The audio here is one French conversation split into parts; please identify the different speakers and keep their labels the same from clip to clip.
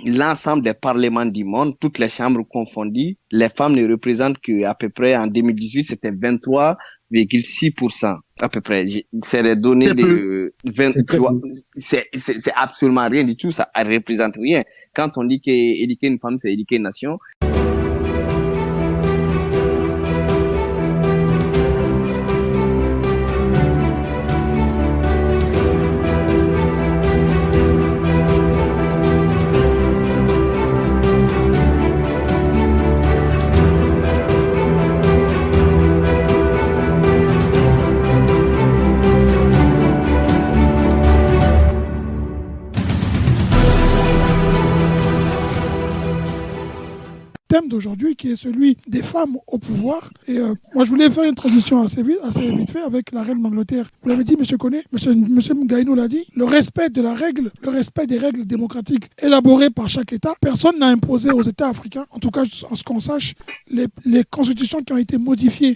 Speaker 1: l'ensemble des parlements du monde, toutes les chambres confondues, les femmes ne représentent qu'à peu près, en 2018, c'était 23,6% à peu près. C'est les données de 20, tu vois, c'est absolument rien du tout, ça ne représente rien. Quand on dit qu'éduquer une femme, c'est éduquer une nation.
Speaker 2: Thème d'aujourd'hui qui est celui des femmes au pouvoir. Et moi, je voulais faire une transition assez vite fait avec la reine d'Angleterre. Vous l'avez dit, M. Koné, M. Ngaïno l'a dit, le respect de la règle, le respect des règles démocratiques élaborées par chaque État. Personne n'a imposé aux États africains, en tout cas, en ce qu'on sache, les constitutions qui ont été modifiées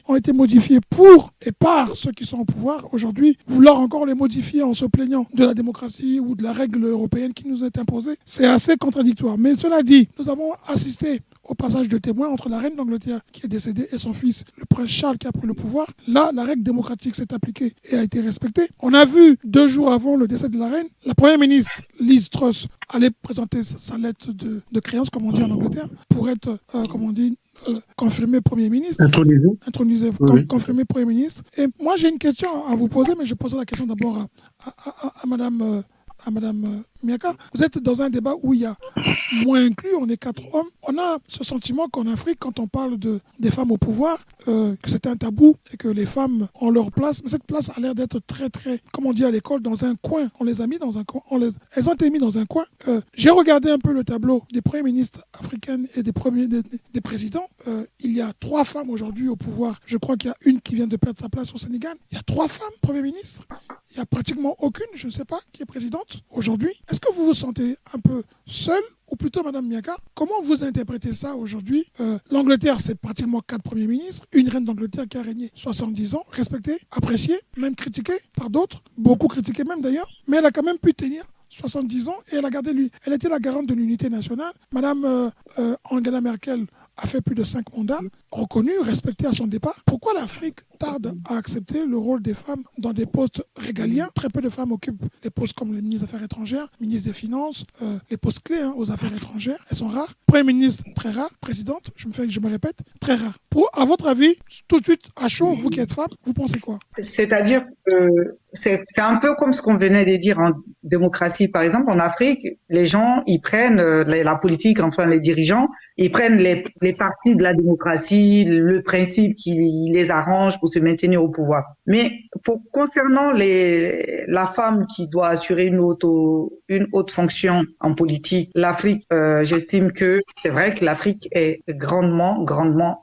Speaker 2: pour et par ceux qui sont au pouvoir. Aujourd'hui, vouloir encore les modifier en se plaignant de la démocratie ou de la règle européenne qui nous est imposée, c'est assez contradictoire. Mais cela dit, nous avons assisté au passage de témoins entre la reine d'Angleterre qui est décédée et son fils, le prince Charles, qui a pris le pouvoir. Là, la règle démocratique s'est appliquée et a été respectée. On a vu 2 jours avant le décès de la reine, la première ministre Liz Truss allait présenter sa lettre de créance, comme on dit en Angleterre, pour être, confirmé Premier ministre. Intronisé, oui. Confirmé Premier ministre. Et moi, j'ai une question à vous poser, mais je poserai la question d'abord à Madame Miaka. Vous êtes dans un débat où il y a moins inclus, on est 4 hommes. On a ce sentiment qu'en Afrique, quand on parle des femmes au pouvoir, que c'est un tabou et que les femmes ont leur place. Mais cette place a l'air d'être très, très, comme on dit à l'école, dans un coin. On les a mis dans un coin. Elles ont été mises dans un coin. J'ai regardé un peu le tableau des premiers ministres africaines et des présidents. Il y a 3 femmes aujourd'hui au pouvoir. Je crois qu'il y a une qui vient de perdre sa place au Sénégal. Il y a 3 femmes premiers ministres. Il n'y a pratiquement aucune, je ne sais pas, qui est présidente aujourd'hui. Est-ce que vous vous sentez un peu seule, ou plutôt Madame Miaka, comment vous interprétez ça aujourd'hui? L'Angleterre, c'est pratiquement 4 premiers ministres, une reine d'Angleterre qui a régné 70 ans, respectée, appréciée, même critiquée par d'autres, beaucoup critiquée même d'ailleurs, mais elle a quand même pu tenir 70 ans et elle a gardé lui. Elle était la garante de l'unité nationale. Madame Angela Merkel a fait plus de 5 mandats, reconnue, respectée à son départ. Pourquoi l'Afrique tarde à accepter le rôle des femmes dans des postes régaliens? Très peu de femmes occupent des postes comme le ministre des Affaires étrangères, ministre des Finances, les postes clés aux affaires étrangères. Elles sont rares. Premier ministre, très rare. Présidente, je me répète, très rare. À votre avis, tout de suite, à chaud, vous qui êtes femme, vous pensez quoi?
Speaker 3: C'est-à-dire que c'est un peu comme ce qu'on venait de dire en démocratie. Par exemple, en Afrique, les gens, ils prennent la politique, enfin les dirigeants, ils prennent les partis de la démocratie, le principe qui les arrange pour se maintenir au pouvoir. Mais concernant la femme qui doit assurer une haute fonction en politique, l'Afrique, j'estime que c'est vrai que l'Afrique est grandement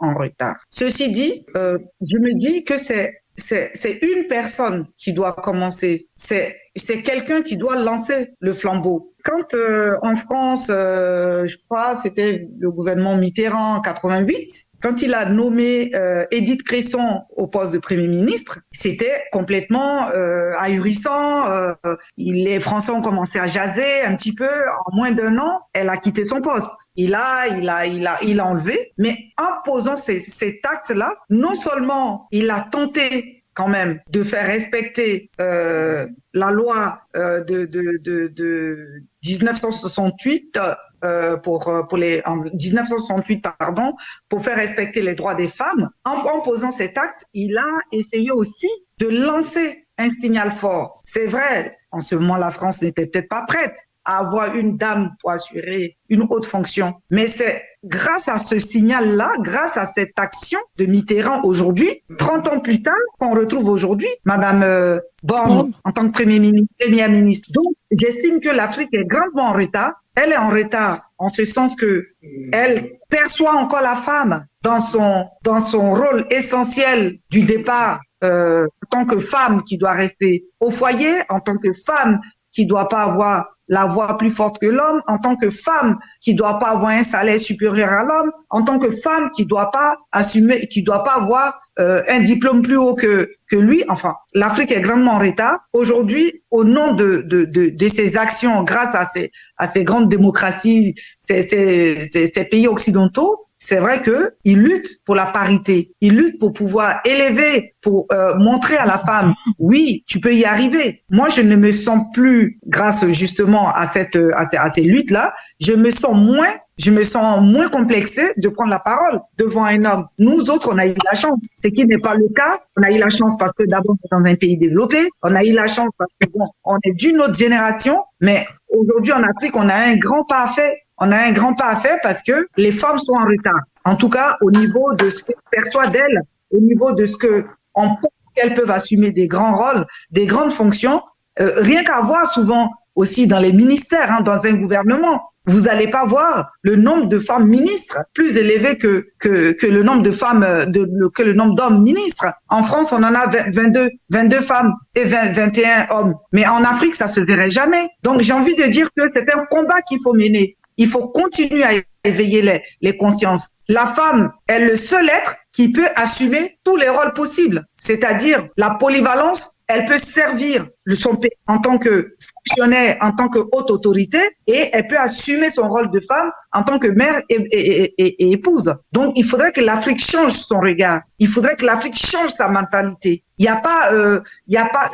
Speaker 3: en retard. Ceci dit, je me dis que c'est une personne qui doit commencer. C'est quelqu'un qui doit lancer le flambeau. Quand en France, je crois, c'était le gouvernement Mitterrand en 88, quand il a nommé Edith Cresson au poste de Premier ministre, c'était complètement ahurissant. Les Français ont commencé à jaser un petit peu. En moins d'1 an, elle a quitté son poste. Il a enlevé. Mais en posant cet acte-là, non seulement il a tenté quand même de faire respecter la loi de 1968 en 1968 pour faire respecter les droits des femmes. En posant cet acte, il a essayé aussi de lancer un signal fort. C'est vrai, en ce moment la France n'était peut-être pas prête à avoir une dame pour assurer une haute fonction. Mais c'est grâce à ce signal-là, grâce à cette action de Mitterrand aujourd'hui, 30 ans plus tard, qu'on retrouve aujourd'hui Madame Borne en tant que première ministre. Donc, j'estime que l'Afrique est grandement en retard. Elle est en retard en ce sens que elle perçoit encore la femme dans son rôle essentiel du départ, en tant que femme qui doit rester au foyer, en tant que femme qui doit pas avoir la voix plus forte que l'homme, en tant que femme qui doit pas avoir un salaire supérieur à l'homme, en tant que femme qui doit pas assumer, qui doit pas avoir un diplôme plus haut que lui. Enfin, l'Afrique est grandement en retard. Aujourd'hui, au nom de ces actions, grâce à ces grandes démocraties, ces pays occidentaux, c'est vrai que ils luttent pour la parité, ils luttent pour pouvoir élever, pour montrer à la femme, oui, tu peux y arriver. Moi, je ne me sens plus, grâce justement à ces luttes-là, je me sens moins complexée de prendre la parole devant un homme. Nous autres, on a eu la chance, ce qui n'est pas le cas. On a eu la chance parce que d'abord, on est dans un pays développé. On a eu la chance parce que bon, on est d'une autre génération. Mais aujourd'hui, en Afrique, on a un grand pas à faire. On a un grand pas à faire parce que les femmes sont en retard. En tout cas, au niveau de ce qu'on perçoit d'elles, au niveau de ce que on pense qu'elles peuvent assumer des grands rôles, des grandes fonctions, rien qu'à voir souvent aussi dans les ministères, dans un gouvernement. Vous n'allez pas voir le nombre de femmes ministres plus élevé que le nombre de femmes, que le nombre d'hommes ministres. En France, on en a 22 femmes et 21 hommes. Mais en Afrique, ça se verrait jamais. Donc, j'ai envie de dire que c'est un combat qu'il faut mener. Il faut continuer à éveiller les consciences. La femme est le seul être qui peut assumer tous les rôles possibles. C'est-à-dire la polyvalence, elle peut servir son pays en tant que fonctionnaire, en tant que haute autorité, et elle peut assumer son rôle de femme en tant que mère et épouse. Donc, il faudrait que l'Afrique change son regard. Il faudrait que l'Afrique change sa mentalité.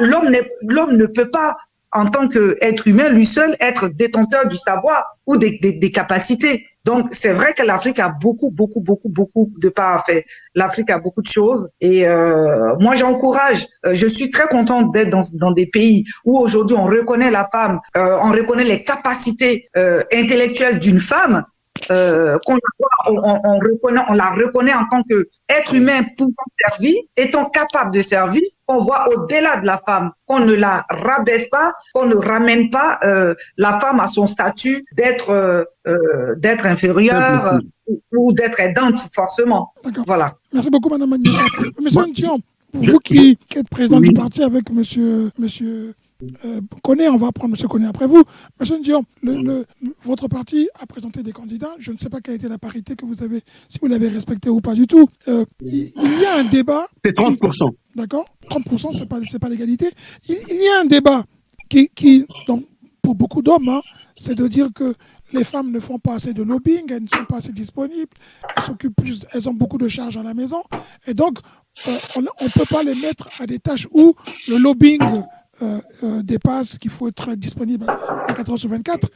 Speaker 3: L'homme ne peut pas, en tant qu'être humain, lui seul, être détenteur du savoir ou des capacités. Donc, c'est vrai que l'Afrique a beaucoup de pas à faire. L'Afrique a beaucoup de choses. Et moi, j'encourage. Je suis très contente d'être dans des pays où aujourd'hui on reconnaît la femme, on reconnaît les capacités intellectuelles d'une femme. On la reconnaît en tant qu'être humain pouvant servir, étant capable de servir. On voit au-delà de la femme, qu'on ne la rabaisse pas, qu'on ne ramène pas la femme à son statut d'être inférieure ou d'être aidante forcément.
Speaker 2: D'accord.
Speaker 3: Voilà.
Speaker 2: Merci beaucoup, Madame Magnifique. Monsieur Ntion, vous qui êtes président du parti avec Monsieur Koné, on va prendre M. Koné après vous. Monsieur Ndion, votre parti a présenté des candidats. Je ne sais pas quelle a été la parité que vous avez, si vous l'avez respectée ou pas du tout. Il y a un débat.
Speaker 4: C'est 30%.
Speaker 2: D'accord, 30%, c'est pas l'égalité. Il y a un débat donc, pour beaucoup d'hommes, c'est de dire que les femmes ne font pas assez de lobbying, elles ne sont pas assez disponibles, elles ont beaucoup de charges à la maison. Et donc, on ne peut pas les mettre à des tâches où le lobbying dépasse, qu'il faut être disponible à 4 heures sur 24.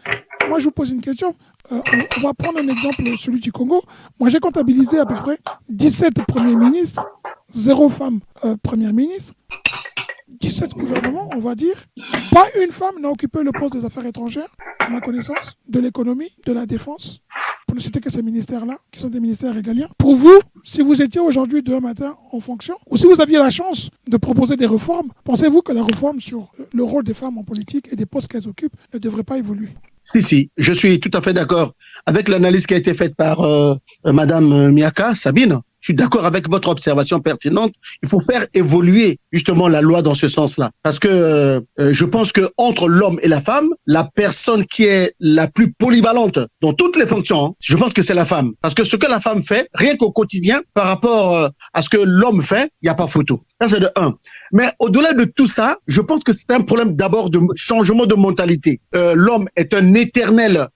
Speaker 2: Moi, je vous pose une question. On va prendre un exemple, celui du Congo. Moi, j'ai comptabilisé à peu près 17 premiers ministres, 0 femme première ministre, 17 gouvernements, on va dire. Pas une femme n'a occupé le poste des affaires étrangères, à ma connaissance, de l'économie, de la défense, pour ne citer que ces ministères-là, qui sont des ministères régaliens. Pour vous, si vous étiez aujourd'hui demain matin en fonction, ou si vous aviez la chance de proposer des réformes, pensez-vous que la réforme sur le rôle des femmes en politique et des postes qu'elles occupent ne devrait pas évoluer ?
Speaker 4: Si, je suis tout à fait d'accord avec l'analyse qui a été faite par Madame Miaka, Sabine. Je suis d'accord avec votre observation pertinente. Il faut faire évoluer justement la loi dans ce sens-là. Parce que je pense que entre l'homme et la femme, la personne qui est la plus polyvalente dans toutes les fonctions, je pense que c'est la femme. Parce que ce que la femme fait, rien qu'au quotidien, par rapport à ce que l'homme fait, il n'y a pas photo. Ça, c'est de un. Mais au-delà de tout ça, je pense que c'est un problème d'abord de changement de mentalité. L'homme est un éternel,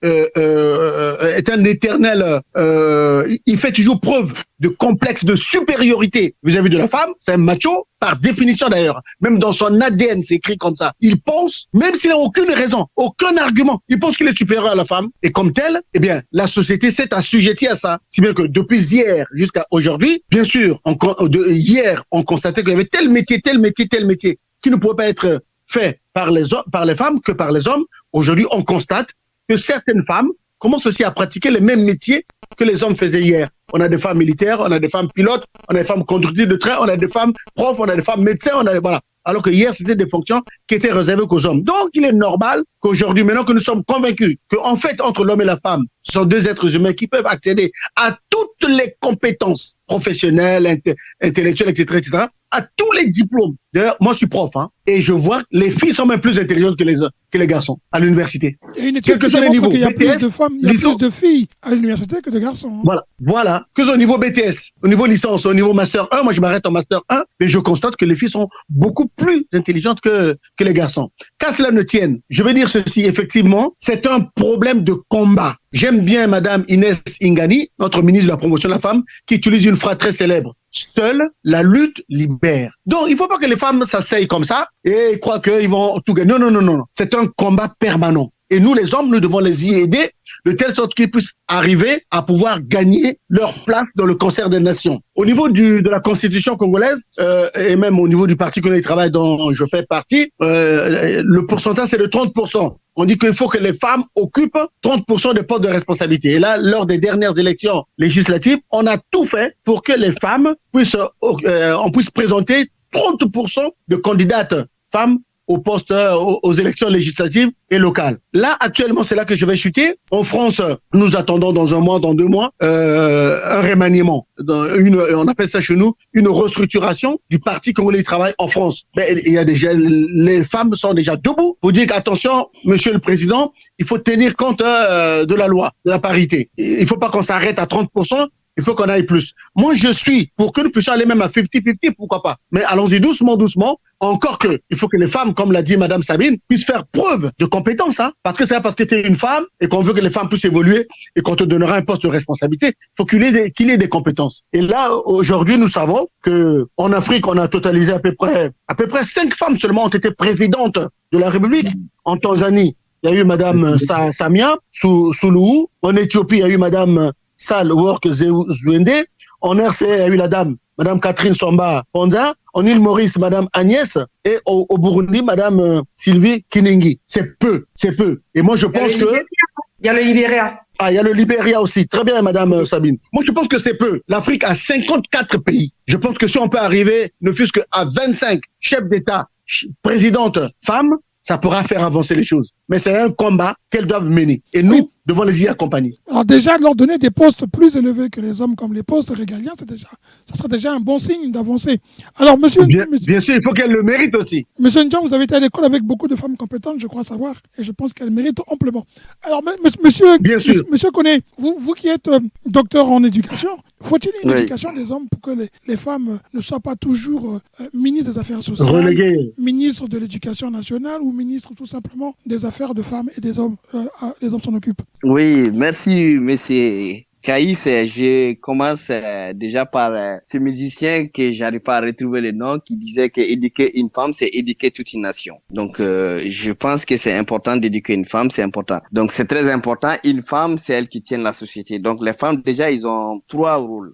Speaker 4: il fait toujours preuve de complexe de supériorité vis-à-vis de la femme. C'est un macho, par définition d'ailleurs. Même dans son ADN, c'est écrit comme ça. Il pense, même s'il n'a aucune raison, aucun argument, il pense qu'il est supérieur à la femme. Et comme tel, eh bien, la société s'est assujettie à ça. Si bien que depuis hier jusqu'à aujourd'hui, bien sûr, hier, on constatait qu'il y avait tel métier qui ne pouvait pas être fait par les femmes que par les hommes. Aujourd'hui, on constate que certaines femmes commencent aussi à pratiquer les mêmes métiers que les hommes faisaient hier. On a des femmes militaires, on a des femmes pilotes, on a des femmes conductrices de train, on a des femmes profs, on a des femmes médecins, voilà. Alors que hier, c'était des fonctions qui étaient réservées qu'aux hommes. Donc, il est normal maintenant que nous sommes convaincus qu'en fait, entre l'homme et la femme, ce sont deux êtres humains qui peuvent accéder à toutes toutes les compétences professionnelles, intellectuelles, etc., à tous les diplômes. D'ailleurs, moi, je suis prof, hein, et je vois que les filles sont même plus intelligentes que les garçons à l'université.
Speaker 2: Il y a une étude qui démontre qu'il y a plus de femmes, il y a plus de filles à l'université que de garçons. Hein.
Speaker 4: Voilà. Que ce soit au niveau BTS, au niveau licence, au niveau Master 1, moi, je m'arrête en Master 1, mais je constate que les filles sont beaucoup plus intelligentes que les garçons. Qu'à cela ne tienne, je vais dire ceci, effectivement, c'est un problème de combat. J'aime bien Madame Inès Ingani, notre ministre de la promotion de la femme, qui utilise une phrase très célèbre. Seule la lutte libère. Donc, il ne faut pas que les femmes s'asseyent comme ça et croient qu'ils vont tout gagner. Non. C'est un combat permanent. Et nous, les hommes, nous devons les y aider de telle sorte qu'ils puissent arriver à pouvoir gagner leur place dans le concert des nations. Au niveau de la constitution congolaise, et même au niveau du parti que travaille dont je fais partie, le pourcentage c'est de 30%. On dit qu'il faut que les femmes occupent 30% des postes de responsabilité. Et là, lors des dernières élections législatives, on a tout fait pour que les femmes puissent, on puisse présenter 30% de candidates femmes aux postes, aux élections législatives et locales. Là, actuellement, c'est là que je vais chuter. En France, nous attendons dans un mois, dans 2 mois, un remaniement. On appelle ça chez nous une restructuration du parti congolais du travail en France. Mais il y a déjà, les femmes sont déjà debout pour dire qu'attention, monsieur le président, il faut tenir compte de la loi, de la parité. Il faut pas qu'on s'arrête à 30%. Il faut qu'on aille plus. Moi, je suis pour que nous puissions aller même à 50-50, pourquoi pas. Mais allons-y doucement. Encore que, il faut que les femmes, comme l'a dit Madame Sabine, puissent faire preuve de compétence, hein. Parce que c'est parce que tu es une femme et qu'on veut que les femmes puissent évoluer et qu'on te donnera un poste de responsabilité. Il faut qu'il ait des compétences. Et là, aujourd'hui, nous savons que en Afrique, on a totalisé à peu près 5 femmes seulement ont été présidentes de la République. En Tanzanie, il y a eu Madame Samia Suluhu. En Éthiopie, il y a eu Madame Sal Work Zwende. En RC, il y a eu la dame, Madame Catherine Somba Ponza. En île Maurice, Madame Agnès. Et au Burundi, Madame Sylvie Kinengi. C'est peu. Et moi, je pense que...
Speaker 3: Il y a le Libéria.
Speaker 4: Ah, il y a le Libéria aussi. Très bien, Madame Sabine. Moi, je pense que c'est peu. L'Afrique a 54 pays. Je pense que si on peut arriver, ne fût-ce qu'à 25 chefs d'État, présidentes femmes, ça pourra faire avancer les choses. Mais c'est un combat qu'elles doivent mener. Et nous, devons les y accompagner.
Speaker 2: Alors déjà, leur donner des postes plus élevés que les hommes, comme les postes régaliens, ça sera déjà un bon signe d'avancée. Alors, monsieur...
Speaker 4: Bien sûr, il faut qu'elles le méritent aussi.
Speaker 2: Monsieur Ndion, vous avez été à l'école avec beaucoup de femmes compétentes, je crois savoir, et je pense qu'elles méritent amplement. Alors, monsieur Koné, vous qui êtes docteur en éducation, faut-il une éducation des hommes pour que les femmes ne soient pas toujours ministres des Affaires sociales,
Speaker 4: reléguées,
Speaker 2: ministres de l'Éducation nationale ou ministres tout simplement des Affaires de femmes et des hommes, les hommes s'en occupent?
Speaker 1: Oui, merci, monsieur Caïs. Je commence déjà par ce musicien que j'arrive pas à retrouver le nom, qui disait que éduquer une femme, c'est éduquer toute une nation. Donc, je pense que c'est important d'éduquer une femme, c'est important. Donc, c'est très important. Une femme, c'est elle qui tient la société. Donc, les femmes, déjà, ils ont 3 rôles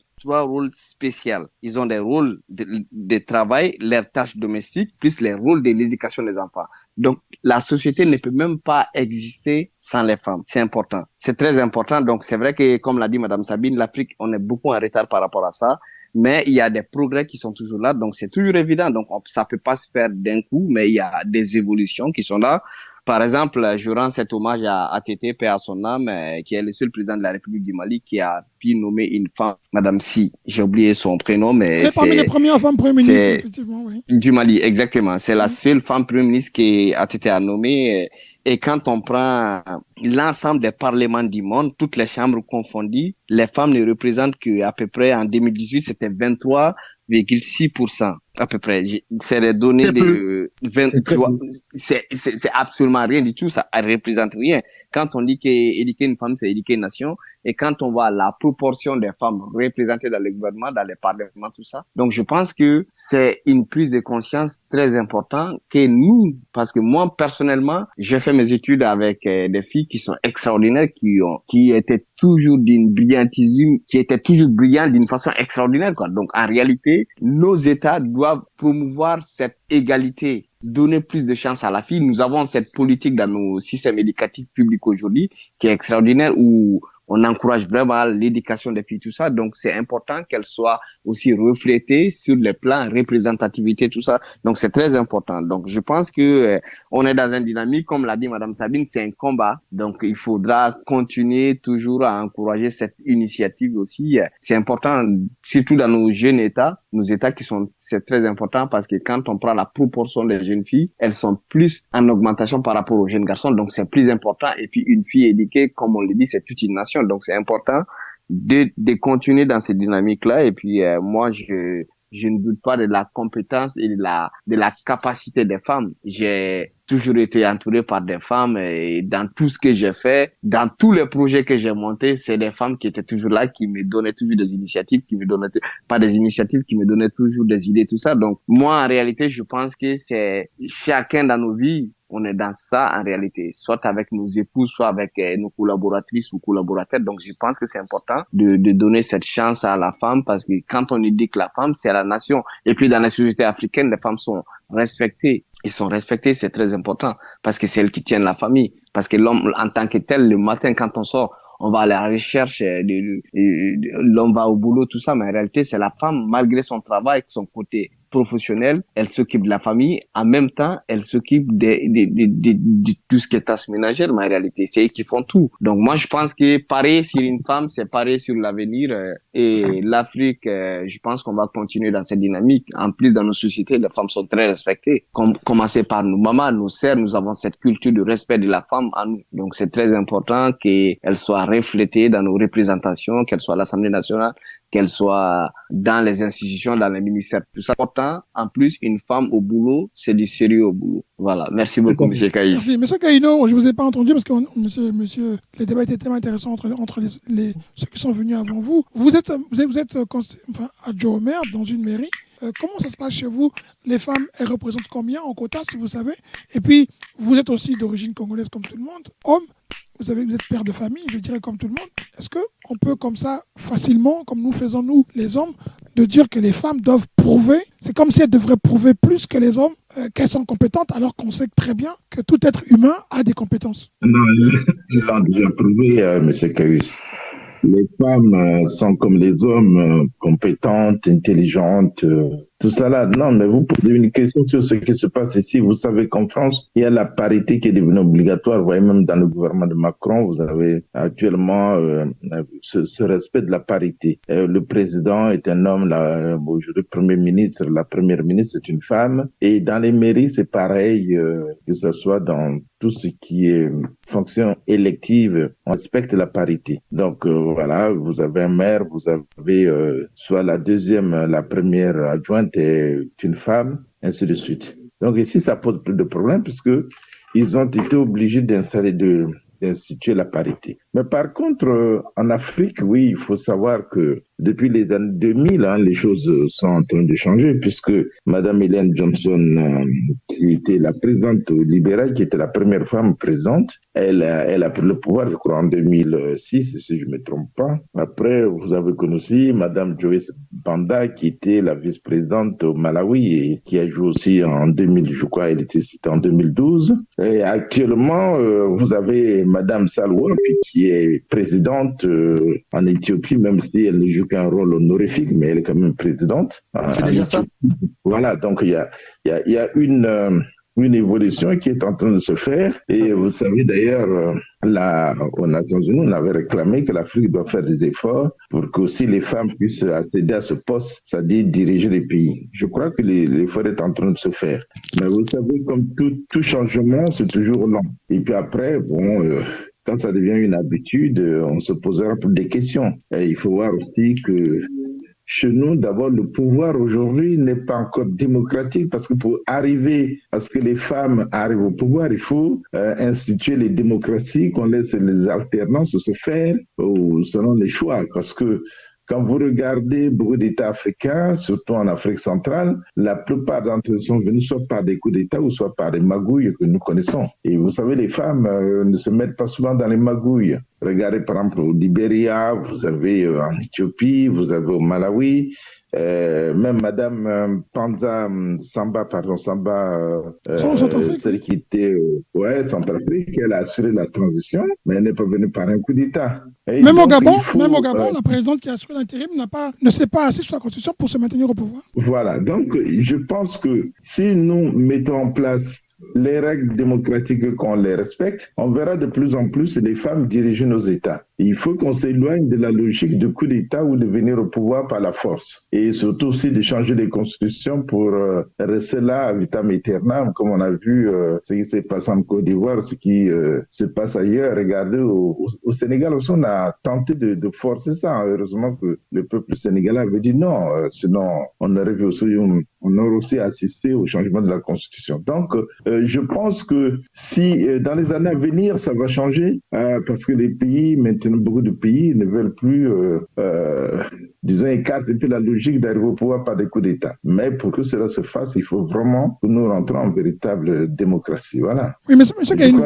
Speaker 1: spéciaux. Ils ont des rôles de travail, leurs tâches domestiques, plus les rôles de l'éducation des enfants. Donc, la société ne peut même pas exister sans les femmes. C'est important. C'est très important. Donc, c'est vrai que, comme l'a dit Madame Sabine, l'Afrique, on est beaucoup en retard par rapport à ça. Mais il y a des progrès qui sont toujours là. Donc, c'est toujours évident. Donc, ça peut pas se faire d'un coup, mais il y a des évolutions qui sont là. Par exemple, je rends cet hommage à ATT, paix à son âme, qui est le seul président de la République du Mali qui a pu nommer une femme, Madame Si. J'ai oublié son prénom, mais
Speaker 2: c'est parmi les premières femmes Premier ministre, effectivement, oui.
Speaker 1: Du Mali, exactement. C'est la seule femme Premier ministre qui a été nommée. Et quand on prend l'ensemble des parlements du monde, toutes les chambres confondues, les femmes ne représentent qu'à peu près, en 2018, c'était 23,6%. À peu près. C'est les données de 23. C'est absolument rien du tout. Ça représente rien. Quand on dit qu'éduquer une femme, c'est éduquer une nation. Et quand on voit la proportion des femmes représentées dans le gouvernement, dans les parlements, tout ça. Donc, je pense que c'est une prise de conscience très importante que nous, parce que moi, personnellement, j'ai fait mes études avec des filles qui sont extraordinaires, qui étaient toujours d'une brillantisme, qui étaient toujours brillantes d'une façon extraordinaire, quoi. Donc, en réalité, nos États doivent promouvoir cette égalité, donner plus de chance à la fille. Nous avons cette politique dans nos systèmes éducatifs publics aujourd'hui qui est extraordinaire, où on encourage vraiment l'éducation des filles, tout ça. Donc, c'est important qu'elles soient aussi reflétées sur le plan représentativité, tout ça. Donc, c'est très important. Donc, je pense que on est dans une dynamique, comme l'a dit Madame Sabine, c'est un combat. Donc, il faudra continuer toujours à encourager cette initiative aussi. C'est important, surtout dans nos jeunes États, c'est très important parce que quand on prend la proportion des jeunes filles, elles sont plus en augmentation par rapport aux jeunes garçons. Donc, c'est plus important. Et puis, une fille éduquée, comme on le dit, c'est toute une nation. Donc, c'est important de continuer dans cette dynamique-là. Et puis, moi, je ne doute pas de la compétence et de la capacité des femmes. J'ai toujours été entouré par des femmes et dans tout ce que j'ai fait, dans tous les projets que j'ai montés, c'est des femmes qui étaient toujours là, qui me donnaient toujours des initiatives, qui me donnaient toujours des idées, tout ça. Donc, moi, en réalité, je pense que c'est chacun dans nos vies, on est dans ça en réalité, soit avec nos épouses, soit avec nos collaboratrices ou collaborateurs. Donc, je pense que c'est important de donner cette chance à la femme parce que quand on dit que la femme, c'est la nation. Et puis, dans la société africaine, les femmes sont respectées. Ils sont respectés, c'est très important parce que c'est elles qui tiennent la famille. Parce que l'homme, en tant que tel, le matin, quand on sort, on va à la recherche, l'homme va au boulot, tout ça. Mais en réalité, c'est la femme, malgré son travail, son côté professionnel, elle s'occupe de la famille. En même temps, elle s'occupe de tout ce qui est tâches ménagères. Mais en réalité, c'est eux qui font tout. Donc moi, je pense que parier sur une femme, c'est parier sur l'avenir. Et l'Afrique, je pense qu'on va continuer dans cette dynamique. En plus, dans nos sociétés, les femmes sont très respectées. Commencer par nos mamans, nos sœurs, nous avons cette culture de respect de la femme en nous. Donc c'est très important qu'elle soit reflétée dans nos représentations, qu'elle soit à l'Assemblée nationale, qu'elle soit dans les institutions, dans les ministères. Tout ça. En plus, une femme au boulot, c'est du sérieux au boulot. Voilà. Merci beaucoup, M. Kaïno.
Speaker 2: Merci. M. Kaïno, je ne vous ai pas entendu parce que les débats étaient tellement intéressants entre ceux qui sont venus avant vous. Vous êtes adjoint au maire dans une mairie. Comment ça se passe chez vous? Les femmes, elles représentent combien en quota, si vous savez? Et puis, vous êtes aussi d'origine congolaise comme tout le monde. Homme, vous êtes père de famille, je dirais comme tout le monde. Est-ce qu'on peut comme ça, facilement, comme nous faisons nous, les hommes, de dire que les femmes doivent prouver, c'est comme si elles devraient prouver plus que les hommes qu'elles sont compétentes, alors qu'on sait très bien que tout être humain a des compétences?
Speaker 5: Non, ils l'ont déjà prouvé, M. Caius. Les femmes sont comme les hommes, compétentes, intelligentes, tout ça là. Non, mais vous posez une question sur ce qui se passe ici. Vous savez qu'en France, il y a la parité qui est devenue obligatoire. Vous voyez, même dans le gouvernement de Macron, vous avez actuellement ce respect de la parité. Le président est un homme, aujourd'hui Premier ministre, la première ministre est une femme. Et dans les mairies, c'est pareil, que ce soit dans tout ce qui est fonction élective, on respecte la parité. Donc voilà, vous avez un maire, vous avez soit la deuxième, la première adjointe est une femme, ainsi de suite. Donc ici, ça pose plus de problèmes puisque ils ont été obligés d'instituer la parité. Mais par contre, en Afrique, oui, il faut savoir que depuis les années 2000, les choses sont en train de changer puisque Madame Ellen Johnson, qui était la présidente libérale, qui était la première femme présidente, elle a pris le pouvoir, je crois, en 2006, si je ne me trompe pas. Après, vous avez connu aussi Madame Joyce Banda, qui était la vice-présidente au Malawi et qui a joué aussi en 2000, je crois, c'était en 2012. Et actuellement, vous avez Madame Salwa, qui est présidente en Éthiopie, même si elle ne joue qu'un rôle honorifique, mais elle est quand même présidente.
Speaker 4: C'est déjà ça.
Speaker 5: Voilà, donc il y a une évolution qui est en train de se faire. Et vous savez d'ailleurs, aux Nations Unies, on avait réclamé que l'Afrique doit faire des efforts pour que aussi les femmes puissent accéder à ce poste, c'est-à-dire diriger les pays. Je crois que l'effort est en train de se faire. Mais vous savez, comme tout changement, c'est toujours lent. Et puis après, quand ça devient une habitude, on se posera plus des questions. Et il faut voir aussi que chez nous, d'abord, le pouvoir aujourd'hui n'est pas encore démocratique parce que pour arriver à ce que les femmes arrivent au pouvoir, il faut instituer les démocraties, qu'on laisse les alternances se faire selon les choix. Parce que quand vous regardez beaucoup d'États africains, surtout en Afrique centrale, la plupart d'entre eux sont venus soit par des coups d'État ou soit par des magouilles que nous connaissons. Et vous savez, les femmes ne se mettent pas souvent dans les magouilles. regardez par exemple au Libéria, vous avez en Éthiopie, vous avez au Malawi. Même Madame Samba, celle qui était Centrafrique, elle a assuré la transition, mais elle n'est pas venue par un coup d'État.
Speaker 2: Même au Gabon, la présidente qui a assuré l'intérim ne s'est pas assise sur la Constitution pour se maintenir au pouvoir.
Speaker 5: Voilà, donc je pense que si nous mettons en place les règles démocratiques, qu'on les respecte, on verra de plus en plus les femmes diriger nos États. Il faut qu'on s'éloigne de la logique de coup d'État ou de venir au pouvoir par la force. Et surtout aussi de changer les constitutions pour rester là à vitam aeternam, comme on a vu ce qui s'est passé en Côte d'Ivoire, ce qui se passe ailleurs. Regardez, au Sénégal aussi, on a tenté de forcer ça. Heureusement que le peuple sénégalais avait dit non, sinon on aurait aussi assisté au changement de la constitution. Donc, je pense que si dans les années à venir, ça va changer, parce que les pays, maintenant beaucoup de pays ne veulent plus, disons, écarter un peu la logique d'arriver au pouvoir par des coups d'État. Mais pour que cela se fasse, il faut vraiment que nous rentrons en véritable démocratie. Voilà.
Speaker 2: Oui, mais M. Gainou,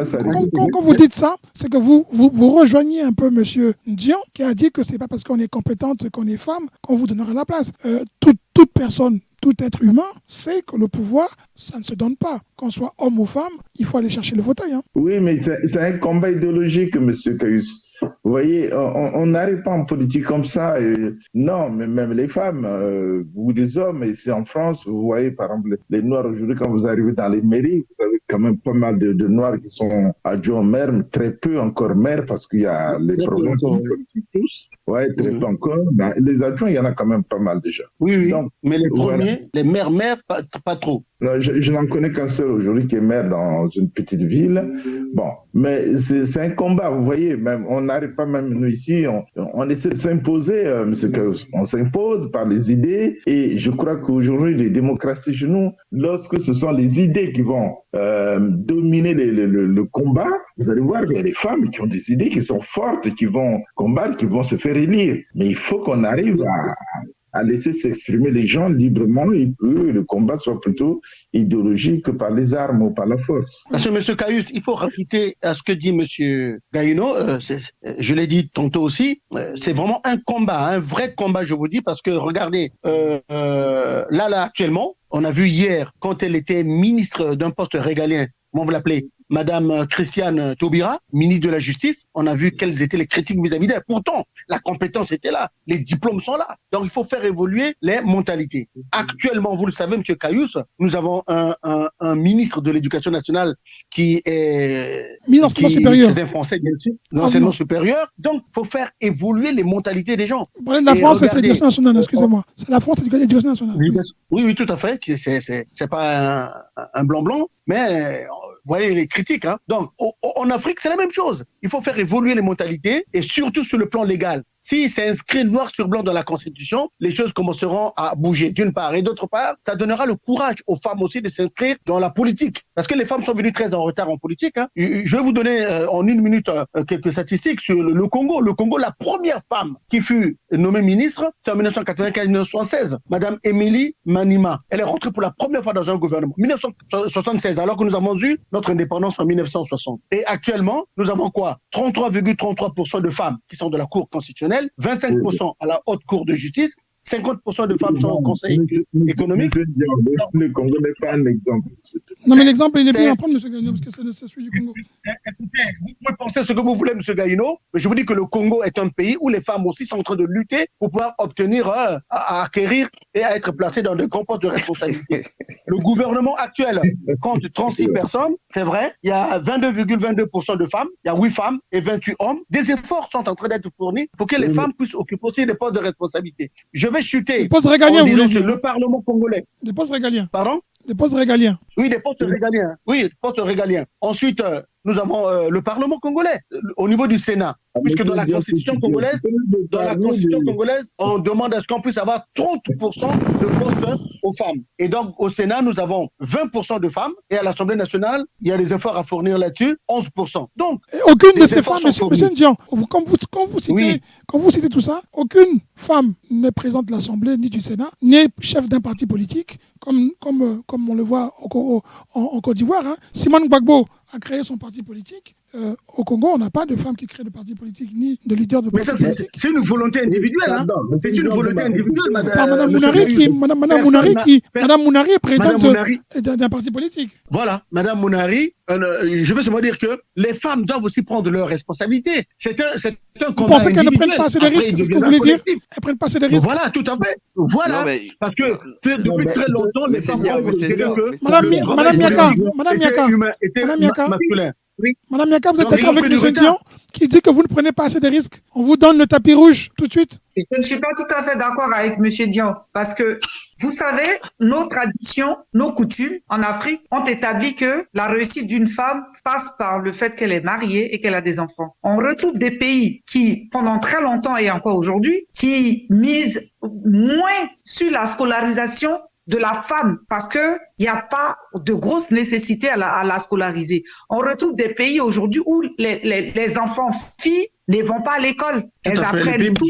Speaker 2: quand vous dites ça, c'est que vous rejoignez un peu M. Dion, qui a dit que c'est pas parce qu'on est compétente, qu'on est femme, qu'on vous donnera la place. Toute personne, tout être humain sait que le pouvoir, ça ne se donne pas. Qu'on soit homme ou femme, il faut aller chercher le fauteuil. Hein.
Speaker 5: Oui, mais c'est un combat idéologique, M. Caius. Vous voyez, on n'arrive pas en politique comme ça. Non, mais même les femmes ou les hommes, ici en France, vous voyez, par exemple, les Noirs aujourd'hui, quand vous arrivez dans les mairies, vous avez quand même pas mal de Noirs qui sont adjoints maires, mais très peu encore maires, parce qu'il y a les problèmes politiques tous. Oui, très peu encore. Ben, les adjoints, il y en a quand même pas mal déjà.
Speaker 4: Oui. Donc, mais les premiers, les maires, pas trop.
Speaker 5: Non, je n'en connais qu'un seul aujourd'hui qui est maire dans une petite ville. Bon, mais c'est un combat, vous voyez, même on n'arrive pas, même nous ici, on essaie de s'imposer, on s'impose par les idées, et je crois qu'aujourd'hui, les démocraties chez nous, lorsque ce sont les idées qui vont dominer le combat, vous allez voir qu'il y a des femmes qui ont des idées qui sont fortes, qui vont combattre, qui vont se faire élire. Mais il faut qu'on arrive à laisser s'exprimer les gens librement et que le combat soit plutôt idéologique que par les armes ou par la force.
Speaker 4: Parce que M. Caius, il faut rajouter à ce que dit M. Gainou, je l'ai dit tantôt aussi, c'est vraiment un combat, un vrai combat, je vous dis, parce que regardez, là actuellement, on a vu hier, quand elle était ministre d'un poste régalien, comment vous l'appelez, Madame Christiane Taubira, ministre de la Justice, on a vu quelles étaient les critiques vis-à-vis d'elle. Pourtant, la compétence était là, les diplômes sont là. Donc, il faut faire évoluer les mentalités. Actuellement, vous le savez, M. Caius, nous avons un ministre de l'Éducation nationale qui est... C'est un Français, bien sûr, l'enseignement supérieur. Donc, il faut faire évoluer les mentalités des gens.
Speaker 2: Vous parlez de la France, c'est l'Éducation nationale, excusez-moi. C'est la France, c'est l'Éducation nationale.
Speaker 4: Oui, tout à fait. C'est pas un blanc-blanc, mais... Vous voyez les critiques, hein. Donc, en Afrique, c'est la même chose. Il faut faire évoluer les mentalités et surtout sur le plan légal. Si c'est inscrit noir sur blanc dans la Constitution, les choses commenceront à bouger d'une part. Et d'autre part, ça donnera le courage aux femmes aussi de s'inscrire dans la politique. Parce que les femmes sont venues très en retard en politique. Hein. Je vais vous donner en une minute quelques statistiques sur le Congo. Le Congo, la première femme qui fut nommée ministre, c'est en 1995-1976. Madame Émilie Manima. Elle est rentrée pour la première fois dans un gouvernement. 1976, alors que nous avons eu notre indépendance en 1960. Et actuellement, nous avons quoi? 33,33% de femmes qui sont de la Cour constitutionnelle, 25% à la Haute Cour de justice, 50% de femmes sont au Conseil économique.
Speaker 5: Le Congo n'est pas un exemple.
Speaker 2: Non, mais l'exemple, il est bien à prendre, M. Gainou, parce que c'est celui du Congo.
Speaker 4: Écoutez, vous pouvez penser ce que vous voulez, M. Gainou, mais je vous dis que le Congo est un pays où les femmes aussi sont en train de lutter pour pouvoir obtenir, à acquérir et à être placées dans de grands postes de responsabilité. Le gouvernement actuel compte 36 personnes, c'est vrai, il y a 22,22% de femmes, il y a 8 femmes et 28 hommes. Des efforts sont en train d'être fournis pour que les femmes puissent occuper aussi des postes de responsabilité. Je vais chuter.
Speaker 2: Des postes régaliens, vous voulez dire?
Speaker 4: Le Parlement congolais.
Speaker 2: Des postes régaliens.
Speaker 4: Pardon?
Speaker 2: Des postes régaliens.
Speaker 4: Oui, des postes régaliens. Oui, des postes régaliens. Ensuite, nous avons le Parlement congolais, au niveau du Sénat. Puisque dans la Constitution congolaise, on demande à ce qu'on puisse avoir 30% de postes aux femmes. Et donc, au Sénat, nous avons 20% de femmes. Et à l'Assemblée nationale, il y a des efforts à fournir là-dessus, 11%. Donc,
Speaker 2: aucune de ces femmes, M. Ndian, quand vous citez tout ça, aucune femme n'est présidente de l'Assemblée ni du Sénat, n'est chef d'un parti politique, comme on le voit en Côte d'Ivoire. Hein. Simone Gbagbo a créé son parti politique. au Congo, on n'a pas de femmes qui créent de partis politiques ni de leaders de partis politiques.
Speaker 4: C'est une volonté individuelle. Hein. C'est une volonté individuelle,
Speaker 2: Madame Mounari est présidente d'un parti politique.
Speaker 4: Voilà, Madame Mounari, je veux seulement dire que les femmes doivent aussi prendre leurs responsabilités. C'est un combat.
Speaker 2: Vous pensez qu'elles ne prennent pas assez de risques, c'est ce que vous voulez dire? Elles ne prennent pas assez de risques.
Speaker 4: Voilà, tout à fait. Voilà. Non, mais... Parce que depuis très longtemps, les femmes ont considéré que...
Speaker 2: Madame Miaka,
Speaker 3: oui.
Speaker 2: Madame Miaka, vous êtes d'accord avec M. Dion qui dit que vous ne prenez pas assez de risques? On vous donne le tapis rouge tout de suite?
Speaker 3: Je ne suis pas tout à fait d'accord avec M. Dion parce que vous savez, nos traditions, nos coutumes en Afrique ont établi que la réussite d'une femme passe par le fait qu'elle est mariée et qu'elle a des enfants. On retrouve des pays qui, pendant très longtemps et encore aujourd'hui, qui misent moins sur la scolarisation de la femme parce que il n'y a pas de grosse nécessité à la scolariser. On retrouve des pays aujourd'hui où les enfants filles ne vont pas à l'école. Elles apprennent tout.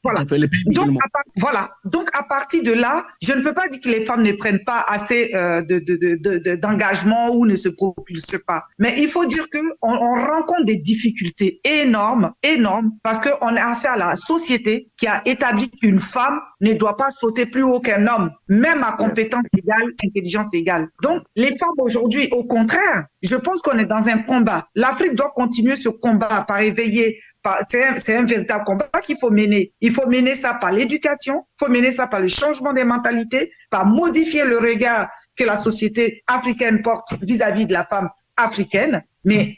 Speaker 3: Voilà. Donc, à partir de là, je ne peux pas dire que les femmes ne prennent pas assez d'engagement ou ne se propulsent pas. Mais il faut dire que on rencontre des difficultés énormes, parce qu'on a affaire à la société qui a établi qu'une femme ne doit pas sauter plus haut qu'un homme, même à compétence égale, intelligence égale. Donc, les femmes aujourd'hui, au contraire, je pense qu'on est dans un combat. L'Afrique doit continuer ce combat par éveiller. C'est un véritable combat qu'il faut mener. Il faut mener ça par l'éducation, il faut mener ça par le changement des mentalités, par modifier le regard que la société africaine porte vis-à-vis de la femme africaine. Mais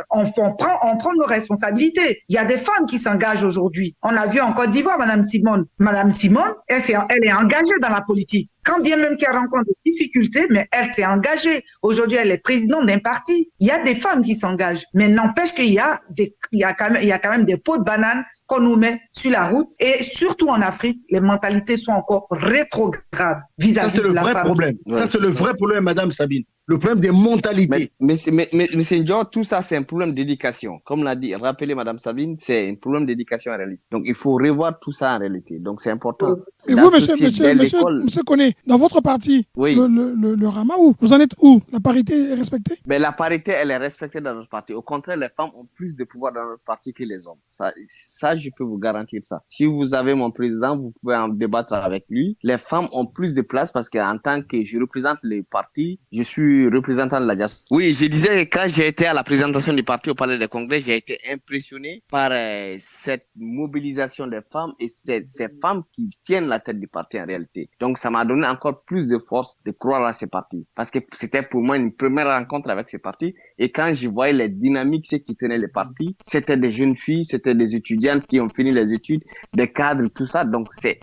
Speaker 3: on prend nos responsabilités. Il y a des femmes qui s'engagent aujourd'hui. On a vu en Côte d'Ivoire Madame Simone. Madame Simone, elle est engagée dans la politique. Quand bien même qu'elle rencontre des difficultés, mais elle s'est engagée. Aujourd'hui, elle est présidente d'un parti. Il y a des femmes qui s'engagent. Mais n'empêche qu'il y a quand même des pots de banane qu'on nous met sur la route. Et surtout en Afrique, les mentalités sont encore rétrogrades vis-à-vis de la femme. Ça, c'est le vrai problème.
Speaker 4: Ouais. Ça, c'est le vrai problème, Madame Sabine. Le problème des mentalités.
Speaker 1: Mais c'est genre, tout ça, c'est un problème d'éducation. Comme l'a dit, rappelez Madame Sabine, c'est un problème d'éducation en réalité. Donc, il faut revoir tout ça en réalité. Donc, c'est important.
Speaker 2: Et vous, monsieur Koné, dans votre parti, oui. le Rama, vous en êtes où? La parité est respectée?
Speaker 1: Mais la parité, elle est respectée dans notre parti. Au contraire, les femmes ont plus de pouvoir dans notre parti que les hommes. Ça, je peux vous garantir ça. Si vous avez mon président, vous pouvez en débattre avec lui. Les femmes ont plus de place parce qu'en tant que je représente le parti, je suis représentant de la diaspora. Oui, je disais que quand j'ai été à la présentation du parti au Palais des Congrès, j'ai été impressionné par cette mobilisation des femmes et ces femmes qui tiennent la tête du parti en réalité. Donc, ça m'a donné encore plus de force de croire à ces partis. Parce que c'était pour moi une première rencontre avec ces partis. Et quand je voyais les dynamiques, ceux qui tenaient les partis, c'était des jeunes filles, c'était des étudiantes qui ont fini les études, des cadres, tout ça. Donc, c'est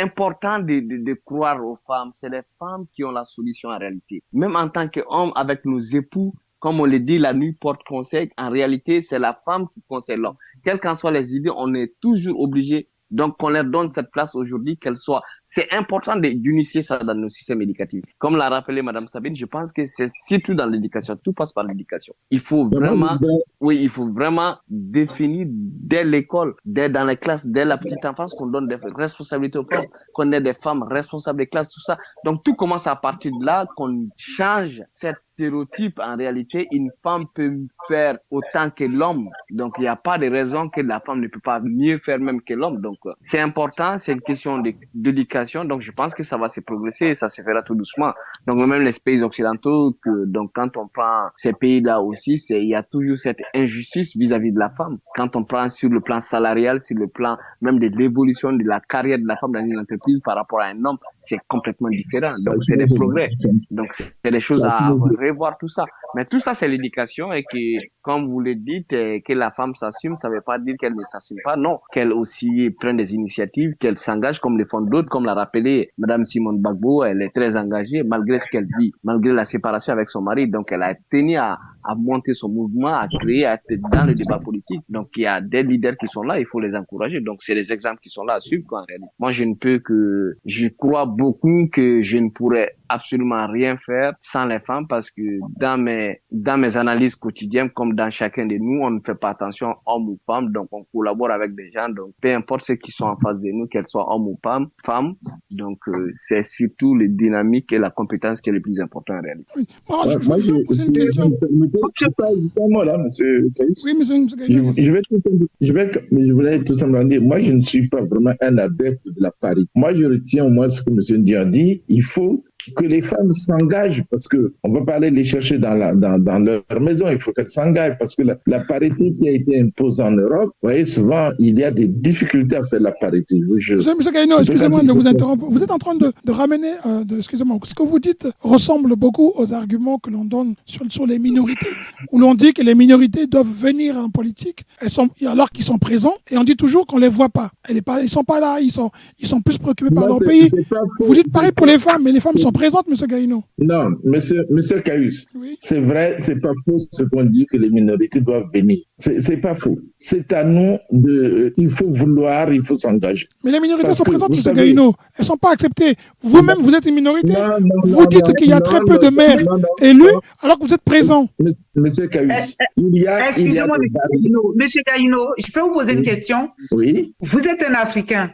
Speaker 1: important de croire aux femmes. C'est les femmes qui ont la solution en réalité. Même en tant qu'hommes, avec nos époux, comme on le dit, la nuit porte conseil. En réalité, c'est la femme qui conseille l'homme. Quelles qu'en soient les idées, on est toujours obligé. Donc, qu'on leur donne cette place aujourd'hui, qu'elle soit. C'est important d'initier ça dans nos systèmes éducatifs. Comme l'a rappelé Madame Sabine, je pense que c'est surtout dans l'éducation. Tout passe par l'éducation. Il faut vraiment définir dès l'école, dans les classes, dès la petite enfance, qu'on donne des responsabilités aux femmes, qu'on ait des femmes responsables des classes, tout ça. Donc, tout commence à partir de là, qu'on change cette stéréotype. En réalité, une femme peut faire autant que l'homme. Donc, il n'y a pas de raison que la femme ne peut pas mieux faire même que l'homme. Donc, c'est important, c'est une question d'éducation. Donc, je pense que ça va se progresser et ça se fera tout doucement. Donc, même les pays occidentaux, donc, quand on prend ces pays-là aussi, il y a toujours cette injustice vis-à-vis de la femme. Quand on prend sur le plan salarial, sur le plan même de l'évolution de la carrière de la femme dans une entreprise par rapport à un homme, c'est complètement différent. Donc, c'est des progrès. Donc, c'est des choses à revoir tout ça. Mais tout ça, c'est l'éducation et que, comme vous le dites, que la femme s'assume, ça ne veut pas dire qu'elle ne s'assume pas. Non, qu'elle aussi prenne des initiatives, qu'elle s'engage comme le font d'autres, comme l'a rappelé Madame Simone Gbagbo, elle est très engagée malgré ce qu'elle dit, malgré la séparation avec son mari. Donc, elle a tenu à monter son mouvement, à créer, à être dans le débat politique. Donc, il y a des leaders qui sont là, il faut les encourager. Donc, c'est les exemples qui sont là à suivre, quoi, en réalité. Moi, je crois beaucoup que je ne pourrais absolument rien faire sans les femmes parce que dans mes analyses quotidiennes, comme comme dans chacun de nous, on ne fait pas attention homme ou femme, donc on collabore avec des gens, donc peu importe ceux qui sont en face de nous, qu'elles soient hommes ou femmes, donc c'est surtout les dynamiques et la compétence qui est le plus important en réalité.
Speaker 2: Oui. Moi, je vais poser une question.
Speaker 5: Je sais pas, justement là, monsieur Caïs.
Speaker 2: Oui, monsieur Gaïno.
Speaker 5: Je voulais tout simplement dire, moi je ne suis pas vraiment un adepte de la parité. Moi je retiens au moins ce que monsieur Ndi a dit, il faut que les femmes s'engagent parce que on va pas aller les chercher dans leur maison, il faut qu'elles s'engagent parce que la parité qui a été imposée en Europe, vous voyez, souvent il y a des difficultés à faire la parité.
Speaker 2: Monsieur Gaïno, excusez-moi de vous interrompre. Vous êtes en train de ramener, excusez-moi, ce que vous dites ressemble beaucoup aux arguments que l'on donne sur les minorités, où l'on dit que les minorités doivent venir en politique, alors qu'ils sont présents, et on dit toujours qu'on les voit pas. Ils sont pas là, ils sont plus préoccupés par leur pays. Vous dites pareil pour les femmes, mais les femmes sont présentes, monsieur Gaïno.
Speaker 5: Non, monsieur Caïs, oui. C'est vrai, c'est pas faux ce qu'on dit que les minorités doivent venir. C'est pas faux. C'est à nous il faut vouloir, il faut s'engager.
Speaker 2: Mais les minorités sont présentes, monsieur Gaïno. Elles sont pas acceptées. Vous-même, vous êtes une minorité. Vous dites qu'il y a très peu de maires élus, alors que vous êtes présent.
Speaker 5: Monsieur Caïs,
Speaker 3: excusez-moi, monsieur Gaïno, je peux vous poser une question?
Speaker 5: Oui.
Speaker 3: Vous êtes un Africain.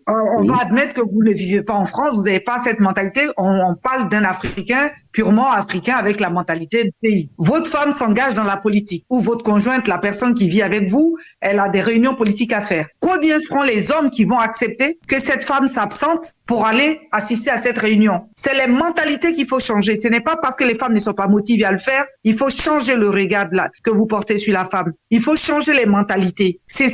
Speaker 3: On va admettre que vous ne vivez pas en France, vous n'avez pas cette mentalité. On parle d'un Africain, purement africain, avec la mentalité du pays. Votre femme s'engage dans la politique, ou votre conjointe, la personne qui vit avec vous, elle a des réunions politiques à faire. Combien seront les hommes qui vont accepter que cette femme s'absente pour aller assister à cette réunion? C'est les mentalités qu'il faut changer. Ce n'est pas parce que les femmes ne sont pas motivées à le faire. Il faut changer le regard que vous portez sur la femme. Il faut changer les mentalités. C'est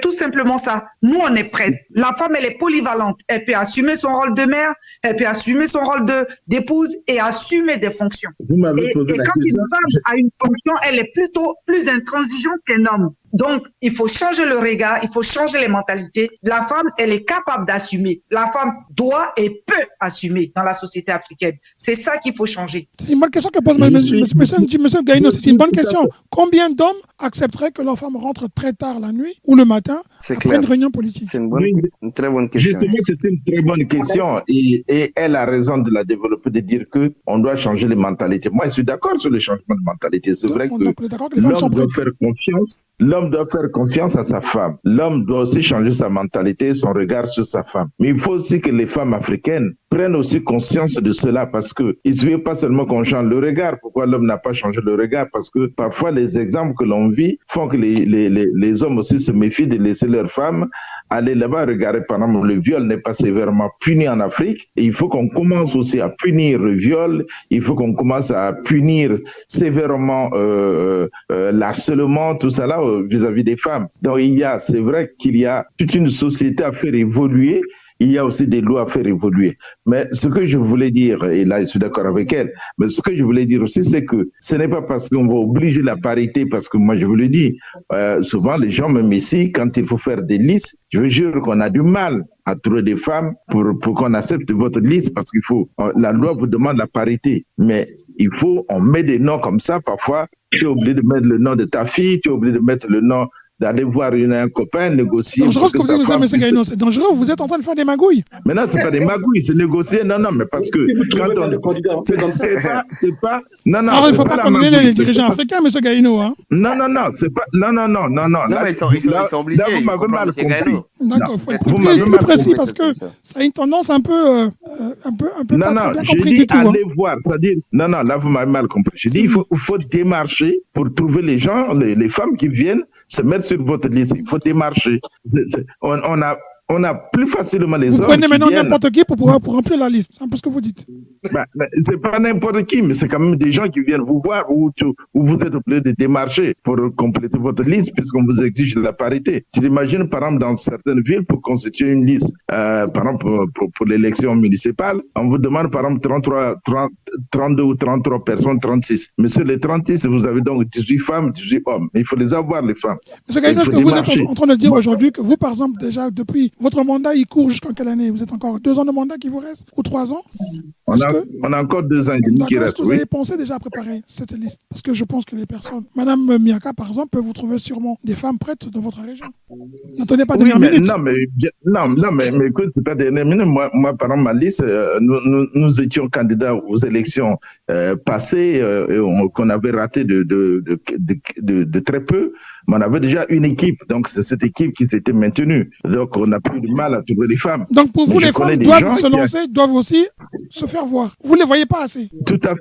Speaker 3: tout simplement ça. Nous, on est prêts. La femme, elle est polyvalente. Elle peut assumer son rôle de mère, elle peut assumer son rôle d'épouse et assumer des fonctions.
Speaker 5: Vous m'avez posé la question.
Speaker 3: Et quand une femme a une fonction, elle est plutôt plus intransigeante qu'un homme. Donc, il faut changer le regard, il faut changer les mentalités. La femme, elle est capable d'assumer. La femme doit et peut assumer dans la société africaine. C'est ça qu'il faut changer.
Speaker 2: C'est une bonne question que pose monsieur Gaïno. C'est une bonne question. Combien d'hommes accepteraient que leur femme rentre très tard la nuit ou le matin après une réunion politique?
Speaker 1: C'est une très bonne question.
Speaker 5: Justement, c'est une très bonne question et elle a raison de la développer, de dire que on doit changer les mentalités. Moi, je suis d'accord sur le changement de mentalité. C'est vrai que l'homme doit faire confiance. L'homme doit faire confiance à sa femme. L'homme doit aussi changer sa mentalité, son regard sur sa femme. Mais il faut aussi que les femmes africaines prennent aussi conscience de cela parce que il ne suffit pas seulement qu'on change le regard. Pourquoi l'homme n'a pas changé le regard? Parce que parfois les exemples que l'on vit font que les hommes aussi se méfient de laisser leurs femmes aller là-bas. Regardez, par exemple, le viol n'est pas sévèrement puni en Afrique et il faut qu'on commence aussi à punir le viol. Il faut qu'on commence à punir sévèrement l'harcèlement, tout ça là vis-à-vis des femmes. Donc c'est vrai qu'il y a toute une société à faire évoluer. Il y a aussi des lois à faire évoluer. Mais ce que je voulais dire, et là je suis d'accord avec elle, mais ce que je voulais dire aussi, c'est que ce n'est pas parce qu'on va obliger la parité, parce que moi je vous le dis, souvent les gens, même ici, quand il faut faire des listes, je vous jure qu'on a du mal à trouver des femmes pour qu'on accepte votre liste, parce qu'il faut, la loi vous demande la parité, mais on met des noms comme ça, parfois, tu es obligé de mettre le nom de ta fille, tu es obligé de mettre le nom d'aller voir un copain, négocier.
Speaker 2: C'est dangereux ce que vous dites, M. Gaïno, c'est dangereux, vous êtes en train de faire des magouilles.
Speaker 5: Mais non, c'est pas des magouilles, c'est négocier, non, mais parce que quand on... C'est pas... Non,
Speaker 2: alors, il ne faut pas condamner les dirigeants africains, M. Gaïno, hein.
Speaker 5: Non, c'est pas... Non.
Speaker 1: Là, ils sont obligés.
Speaker 5: Là, vous m'avez mal compris.
Speaker 2: D'accord, il faut être plus précis parce que ça a une tendance un peu
Speaker 5: non, j'ai dit aller voir, c'est-à-dire... Non, là, vous m'avez mal compris. J'ai dit, il faut démarcher pour trouver les gens, les femmes qui viennent se mettre sur votre liste. Il faut démarcher. On a plus facilement les hommes.
Speaker 2: Vous prenez maintenant n'importe qui pour remplir la liste. C'est un peu ce que vous dites.
Speaker 5: C'est pas n'importe qui, mais c'est quand même des gens qui viennent vous voir ou vous êtes obligé de démarcher pour compléter votre liste puisqu'on vous exige la parité. Tu t'imagines, par exemple, dans certaines villes, pour constituer une liste, par exemple, pour l'élection municipale, on vous demande, par exemple, 32 ou 33 personnes, 36. Mais sur les 36, vous avez donc 18 femmes, 18 hommes. Mais il faut les avoir, les femmes.
Speaker 2: Monsieur Gaïno, est-ce que vous êtes en train de dire aujourd'hui que vous, par exemple, déjà depuis votre mandat, il court jusqu'en quelle année? Vous êtes encore 2 ans de mandat qui vous reste? Ou 3 ans?
Speaker 5: On a encore 2 ans et demi qui restent.
Speaker 2: Est-ce que vous avez pensé déjà à préparer cette liste? Parce que je pense que les personnes, Madame Miaka, par exemple, peut vous trouver sûrement des femmes prêtes dans votre région. N'attendez pas dernière minute.
Speaker 5: Non, mais écoute, c'est pas dernière minute. Moi, par exemple, ma liste, nous étions candidats aux élections élections passées, qu'on avait raté de très peu, mais on avait déjà une équipe. Donc, c'est cette équipe qui s'était maintenue. Donc, on n'a plus de mal à trouver des femmes.
Speaker 2: Donc, pour vous, les femmes doivent se lancer, doivent aussi se faire voir. Vous ne les voyez pas assez.
Speaker 5: Tout à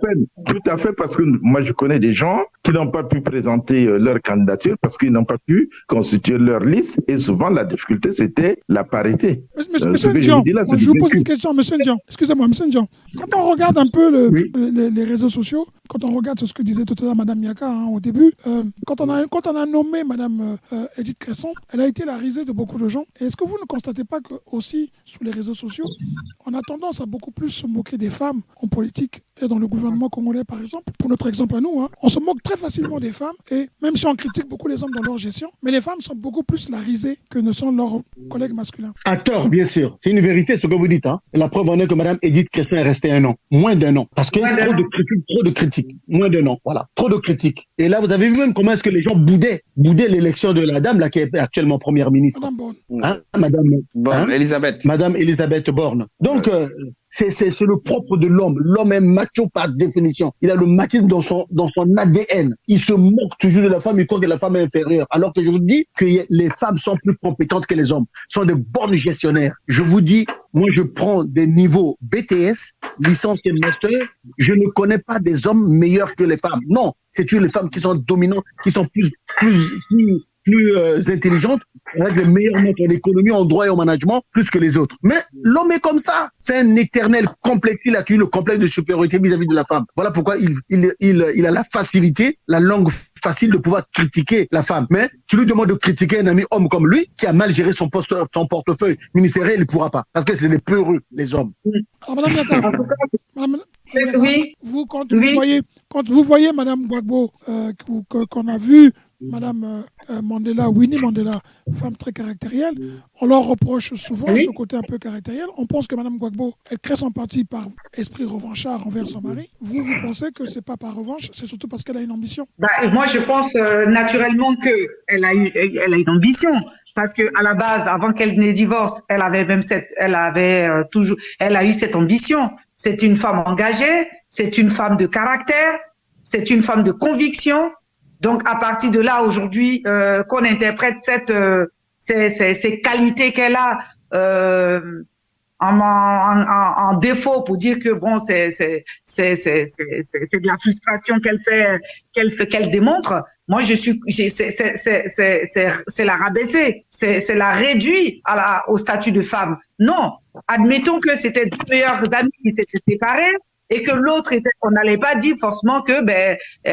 Speaker 5: fait, parce que moi, je connais des gens qui n'ont pas pu présenter leur candidature parce qu'ils n'ont pas pu constituer leur liste. Et souvent, la difficulté, c'était la parité.
Speaker 2: Monsieur Ndian, je vous pose une question, monsieur Ndian. Excusez-moi, monsieur Ndian. Quand on regarde un peu les réseaux sociaux, quand on regarde ce que disait tout à l'heure Mme Miaka au début, quand on a nommé Mme Edith Cresson, elle a été la risée de beaucoup de gens. Et est-ce que vous ne constatez pas que aussi sur les réseaux sociaux, on a tendance à beaucoup plus se moquer des femmes en politique et dans le gouvernement congolais, par exemple? Pour notre exemple à nous, on se moque très facilement des femmes, et même si on critique beaucoup les hommes dans leur gestion, mais les femmes sont beaucoup plus la risée que ne sont leurs collègues masculins.
Speaker 4: À tort, bien sûr. C'est une vérité ce que vous dites. Et la preuve en est que Mme Edith Cresson est restée 1 an. Moins d'1 an. Parce qu'il y a trop de critiques. Moins d'1 an. Voilà. Trop de critiques. Et là, vous avez vu même comment est-ce que les gens boudaient l'élection de la dame, là, qui est actuellement première ministre.
Speaker 2: Madame Borne.
Speaker 4: Madame Elisabeth Borne. Donc, c'est le propre de l'homme. L'homme est macho par définition. Il a le machisme dans son ADN. Il se moque toujours de la femme, il croit que la femme est inférieure. Alors que je vous dis que les femmes sont plus compétentes que les hommes, sont de bonnes gestionnaires. Je vous dis, moi je prends des niveaux BTS, licence et master, je ne connais pas des hommes meilleurs que les femmes. Non, c'est toujours les femmes qui sont dominantes, qui sont plus intelligentes, avec les meilleures notes en économie, en droit et en management, plus que les autres. Mais l'homme est comme ça. C'est un éternel complexe. Il a eu le complexe de supériorité vis-à-vis de la femme. Voilà pourquoi il a la facilité, la langue facile de pouvoir critiquer la femme. Mais tu lui demandes de critiquer un ami homme comme lui, qui a mal géré son portefeuille ministériel, il ne pourra pas. Parce que c'est des peureux, les hommes.
Speaker 2: Alors, Madame Yaka,
Speaker 3: oui.
Speaker 2: Quand vous voyez Madame Gbagbo, qu'on a vu Madame Winnie Mandela, femme très caractérielle, on leur reproche souvent ce côté un peu caractériel. On pense que Madame Gbagbo, elle crée son parti par esprit revanchard envers son mari. Vous pensez que c'est pas par revanche, c'est surtout parce qu'elle a une ambition?
Speaker 3: Moi, je pense naturellement qu'elle a une ambition. Parce que à la base, avant qu'elle ne divorce, elle a eu cette ambition. C'est une femme engagée, c'est une femme de caractère, c'est une femme de conviction. Donc, à partir de là, aujourd'hui, qu'on interprète ces qualités qu'elle a en défaut pour dire que bon, c'est de la frustration qu'elle démontre. Moi, c'est la rabaisser, c'est la réduire au statut de femme. Non, admettons que c'était deux meilleurs amis qui s'étaient séparés. Et que l'autre on n'allait pas dire forcément que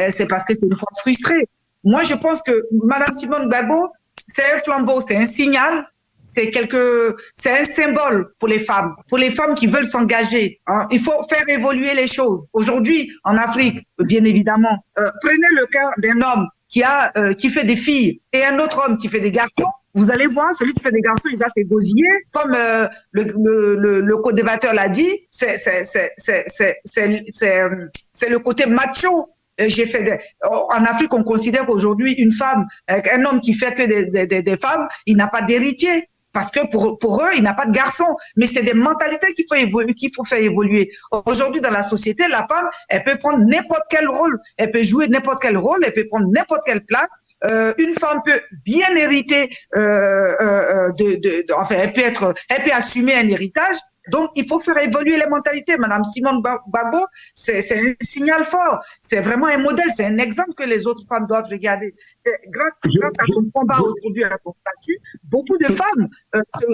Speaker 3: c'est parce que c'est une femme frustrée. Moi, je pense que Madame Simone Gbagbo, c'est un flambeau, c'est un signal, c'est un symbole pour les femmes qui veulent s'engager. Il faut faire évoluer les choses. Aujourd'hui, en Afrique, bien évidemment, prenez le cas d'un homme qui fait des filles et un autre homme qui fait des garçons. Vous allez voir, celui qui fait des garçons, il va s'égosiller. Comme le co-débatteur l'a dit, c'est le côté macho. En Afrique, on considère qu'aujourd'hui, une femme, un homme qui fait que des femmes, il n'a pas d'héritier. Parce que pour eux, il n'a pas de garçon. Mais c'est des mentalités qu'il faut faire évoluer. Aujourd'hui, dans la société, la femme, elle peut prendre n'importe quel rôle. Elle peut jouer n'importe quel rôle. Elle peut prendre n'importe quelle place. Une femme peut bien hériter, elle peut assumer un héritage. Donc, il faut faire évoluer les mentalités. Madame Simone Gbagbo, c'est un signal fort. C'est vraiment un modèle. C'est un exemple que les autres femmes doivent regarder. Grâce à son combat aujourd'hui, à son statut, beaucoup de femmes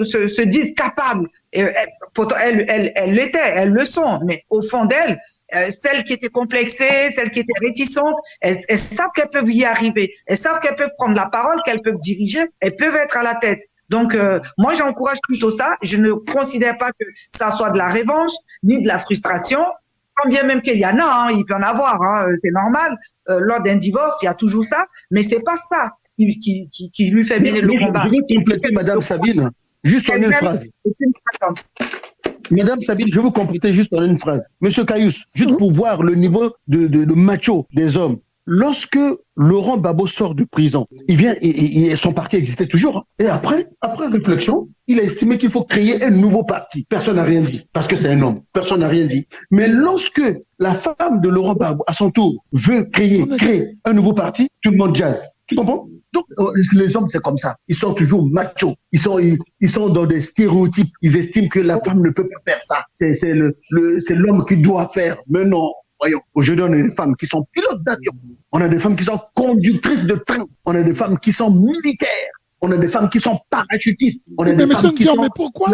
Speaker 3: se disent capables. Pourtant, elles l'étaient, elles le sont. Mais au fond d'elles, celles qui étaient complexées, celles qui étaient réticentes, elles savent qu'elles peuvent y arriver. Elles savent qu'elles peuvent prendre la parole, qu'elles peuvent diriger, elles peuvent être à la tête. Donc, moi, j'encourage plutôt ça. Je ne considère pas que ça soit de la revanche, ni de la frustration. Quand bien même qu'il y en a, il peut en avoir, c'est normal. Lors d'un divorce, il y a toujours ça. Mais c'est pas ça qui lui fait mener le combat.
Speaker 4: Je vais compléter, Madame Sabine, juste en une phrase. Madame Sabine, je vais vous compléter juste en une phrase. Monsieur Caius, juste pour voir le niveau de macho des hommes. lorsque Laurent Gbagbo sort de prison, il vient, son parti existait toujours, hein. Et après réflexion, il a estimé qu'il faut créer un nouveau parti. Personne n'a rien dit, parce que c'est un homme. Personne n'a rien dit. Mais lorsque la femme de Laurent Gbagbo, à son tour, veut créer un nouveau parti, tout le monde jazz. Tu comprends? Donc, les hommes, c'est comme ça. Ils sont toujours machos. Ils sont dans des stéréotypes. Ils estiment que la femme ne peut pas faire ça. C'est l'homme qui doit faire. Mais non. Voyons, aujourd'hui, on a des femmes qui sont pilotes d'avion. On a des femmes qui sont conductrices de train. On a des femmes qui sont militaires. On a des femmes qui sont parachutistes. On a des femmes qui sont...
Speaker 2: Mais pourquoi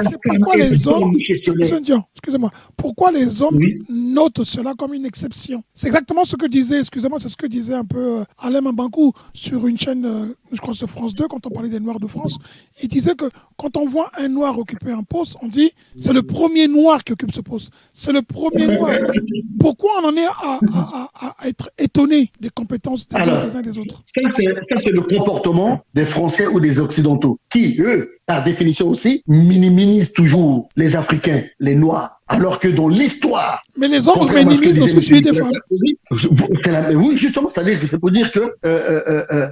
Speaker 2: les hommes... Monsieur Ndian, excusez-moi. Pourquoi les hommes notent cela comme une exception? C'est exactement ce que disait, excusez-moi, c'est ce que disait un peu Alain Mbankou sur une chaîne, je crois que c'est France 2, quand on parlait des Noirs de France. Il disait que quand on voit un Noir occuper un poste, on dit c'est le premier Noir qui occupe ce poste. C'est le premier Noir. Pourquoi on en est à être étonné des compétences des uns et des autres?
Speaker 4: Ça, c'est le comportement des Français ou des Occidentaux, qui, eux, par définition aussi, minimisent toujours les Africains, les Noirs, alors que dans l'histoire...
Speaker 2: Mais les hommes minimisent aussi celui des femmes.
Speaker 4: Oui, justement, c'est-à-dire que c'est pour dire que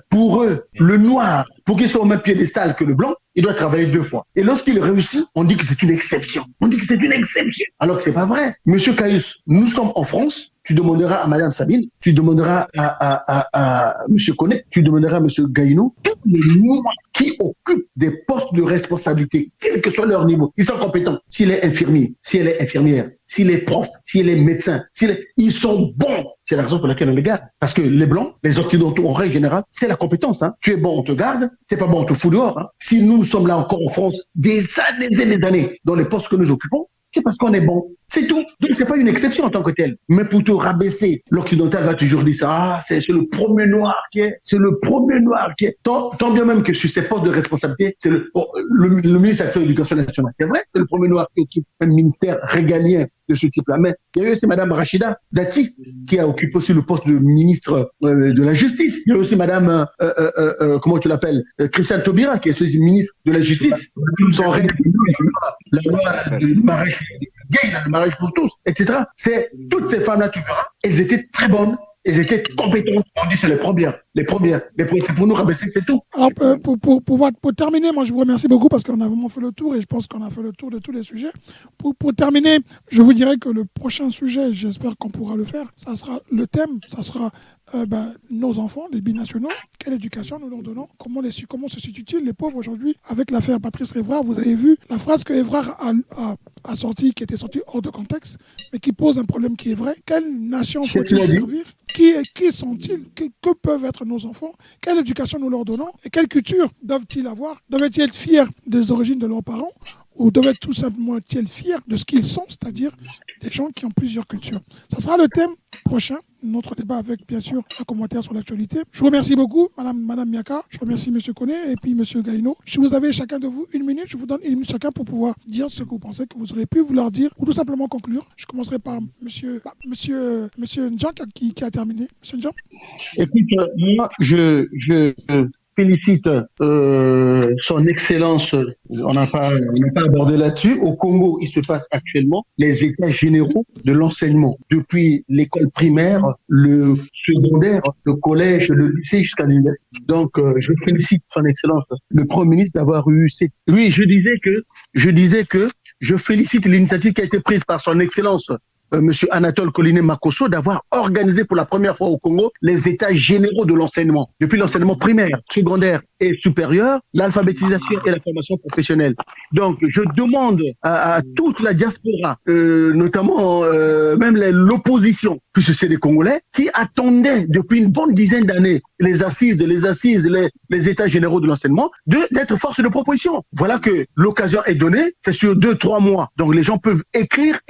Speaker 4: pour eux, le Noir, pour qu'il soit au même piédestal que le Blanc, il doit travailler 2 fois. Et lorsqu'il réussit, on dit que c'est une exception. Alors que c'est pas vrai. Monsieur Caius, nous sommes en France. Tu demanderas à Madame Sabine, tu demanderas à Monsieur Koné, tu demanderas à Monsieur Gaïno, tous les Noirs qui occupent des postes de responsabilité, quel que soit leur niveau, ils sont compétents. S'il est infirmier, si elle est infirmière, s'il est prof, s'il est médecin, ils sont bons. C'est la raison pour laquelle on les garde. Parce que les Blancs, les Occidentaux en règle générale, c'est la compétence. Hein. Tu es bon, on te garde. T'es pas bon, on te fout dehors. Hein. Si nous sommes là encore en France, des années dans les postes que nous occupons, c'est parce qu'on est bon. C'est tout. Donc, c'est pas une exception en tant que telle. Mais pour te rabaisser, l'occidental va toujours dire ça. Ah, c'est le premier Noir qui est. C'est le premier Noir qui est. Tant bien même que sur ces postes de responsabilité, c'est le ministre de l'Éducation nationale. C'est vrai, c'est le premier Noir qui occupe un ministère régalien de ce type-là. Mais il y a eu aussi Madame Rachida Dati, qui a occupé aussi le poste de ministre de la Justice. Il y a aussi Madame, comment tu l'appelles, Christiane Taubira, qui est aussi ministre de la Justice. Son règle, la loi du mariage gay, le mariage pour tous, etc. C'est toutes ces femmes-là, tu verras, elles étaient très bonnes. Elles étaient compétentes. On dit c'est les premières. C'est pour nous rabaisser, c'est tout.
Speaker 2: Alors, pour terminer, moi, je vous remercie beaucoup parce qu'on a vraiment fait le tour et je pense qu'on a fait le tour de tous les sujets. Pour terminer, je vous dirais que le prochain sujet, j'espère qu'on pourra le faire, ça sera le thème, ça sera nos enfants, les binationaux, quelle éducation nous leur donnons, comment se situent-ils les pauvres aujourd'hui. Avec l'affaire Patrice Evrard, vous avez vu la phrase que Evrard a sortie, qui était sortie hors de contexte, mais qui pose un problème qui est vrai. Quelle nation faut-il servir? Qui sont-ils? Que peuvent être nos enfants? Quelle éducation nous leur donnons? Et quelle culture doivent-ils avoir? Doivent-ils être fiers des origines de leurs parents? Ou doivent être tout simplement être fiers de ce qu'ils sont, c'est-à-dire des gens qui ont plusieurs cultures. Ça sera le thème prochain, notre débat avec, bien sûr, un commentaire sur l'actualité. Je vous remercie beaucoup, Madame Miaka. Je remercie Monsieur Koné et puis Monsieur Gaïno. Si vous avez chacun de vous 1 minute, je vous donne 1 minute chacun pour pouvoir dire ce que vous pensez que vous aurez pu vouloir dire ou tout simplement conclure. Je commencerai par Monsieur Ndian qui a terminé. Monsieur Ndian.
Speaker 4: Écoute, moi, je félicite son excellence, on n'a pas abordé là-dessus. Au Congo, il se passe actuellement les états généraux de l'enseignement, depuis l'école primaire, le secondaire, le collège, le lycée jusqu'à l'université. Donc, je félicite son excellence, le Premier ministre, d'avoir eu cette... Oui, je disais que je félicite l'initiative qui a été prise par son excellence, Monsieur Anatole Koliné Makosso, d'avoir organisé pour la première fois au Congo les états généraux de l'enseignement, depuis l'enseignement primaire, secondaire et supérieur, l'alphabétisation et la formation professionnelle. Donc, je demande à toute la diaspora, notamment même l'opposition, puisque c'est des Congolais, qui attendaient depuis une bonne dizaine d'années les assises, les états généraux de l'enseignement, d'être force de proposition. Voilà que l'occasion est donnée, c'est sur 2-3 mois. Donc, les gens peuvent écrire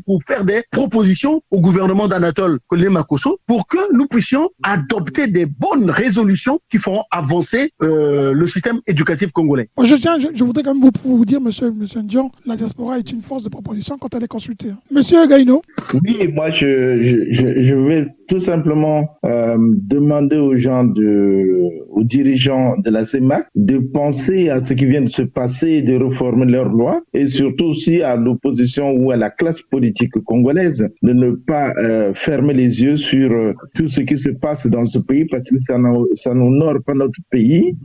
Speaker 4: pour faire des propositions au gouvernement d'Anatole Koliné Makosso pour que nous puissions adopter des bonnes résolutions qui feront avancer le système éducatif congolais.
Speaker 2: Moi, je voudrais quand même vous dire, monsieur Ndian, la diaspora est une force de proposition quand elle est consultée. Monsieur Gaïno.
Speaker 5: Oui, moi, je vais tout simplement demander aux dirigeants de la CEMAC de penser à ce qui vient de se passer et de reformer leurs lois, et surtout aussi à l'opposition ou à la classe politique congolaise congolaise de ne pas fermer les yeux sur tout ce qui se passe dans ce pays parce que ça n'honore pas notre pays.